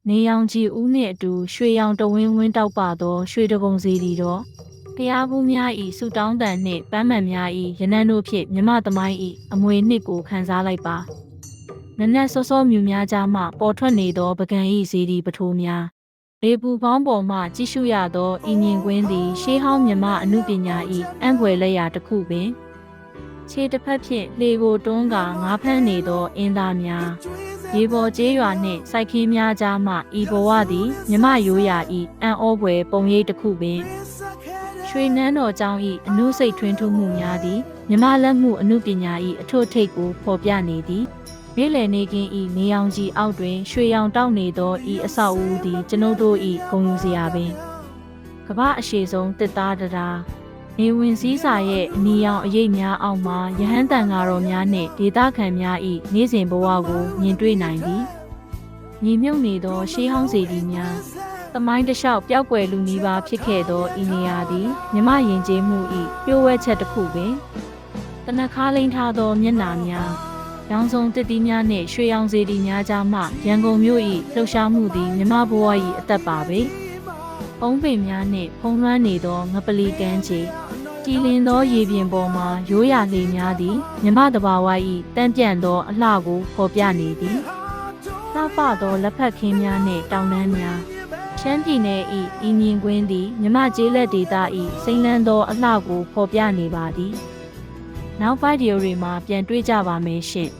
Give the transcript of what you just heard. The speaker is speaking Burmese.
နေရောင်ကြီးဦးနှင့်အတူရွှေရောင်တဝင်းဝင်းတောက်ပသောရွှေတကုံစီတီတော်ဖျားဘူးများဤဆူတောင်းတန်နှင့်ပန်းမှန်များဤရနန်းတို့ဖြင့်မြမသမိုင်းဤအမွေနှစ်ကိုခန်းစားလိုက်ပါနနက်စောစောမြူများကြားမှပေါ်ထွက်နေသောပကံဤစီတီပထိုးများလေပူပေါင်းပေါ်မှကြည့်ရှုရသောဤမြင်ကွင်းသည်ရှေးဟောင်းမြမအမှုပညာဤအံ့ဖွယ်လက်ရာတစ်ခုပင်ခြေတစ်ဖက်ဖြင့်လေကိုတွန်းကာငါးဖမ်းနေသောအင်းသားများရေပေါ်ကျေးရွာနှင့်စိုက်ခင်းများကြားမှဤဘဝသည်မြမရိုးရာဤအံ့ဩဖွယ်ပုံရိပ်တစ်ခုပင်ရွှေနန်းတော်ကျောင်းဤအနုစိတ်ထွင်းထူးမှုများသည်မြမလက်မှုအမှုပညာဤအထွတ်ထိပ်ကိုဖော်ပြနေသည်နေ့လည်နေကင်းဤနေရောင်ကြီးအောက်တွင်ရွှေရောင်တောက်နေသောဤအဆောက်အဦသည်ကျွန်ုပ်တို့ဤဂုဏ်ယူစရာပင်ကမ္ဘာအရှိဆုံးတစ်သားတရားနေဝင်စည်းစာရဲ့အနီရောင်အရေးများအောက်မှာယဟန်တန်ဃာတော်များနှင့်ဒေသခံများဤနေ့စဉ်ဘဝကိုမြင်တွေ့နိုင်သည်ညီမြုပ်နေသောရှေးဟောင်းစေတီများသမိုင်းတစ်လျှောက်ပျောက်ကွယ်လူနီးပါးဖြစ်ခဲ့သောဤနေရာသည်မြမယဉ်ကျေးမှုဤပြိုးဝဲချက်တစ်ခုပင်တနခါလိန်ထားသောမျက်နှာများရောင်စုံတစ်တီးများနှင့်ရွှေရောင်စေတီများကြားမှရန်ကုန်မြို့၏လှုပ်ရှားမှုသည်မြမဘဝ၏အသက်ပါပဲပုံးပင်များနှင့်ဖုံးလွှမ်းနေသောငပလီကမ်းခြေကြည်လင်သောရေပြင်ပေါ်မှရိုးရာလေများသည်မြမတဘာဝ၏တန့်ပြန့်သောအလှကိုဖော်ပြနေသည်လှပသောလက်ဖက်ခင်းများနှင့်တောင်တန်းများရှမ်းပြည်နယ်၏ဤမြင်ကွင်းသည်မြမကျေးလက်ဒေသ၏စိမ့်လန်းသောအလှကိုဖော်ပြနေပါသည်နောက်ဗီဒီယိုတွေမှာပြန်တွေ့ကြပါမယ်ရှင့်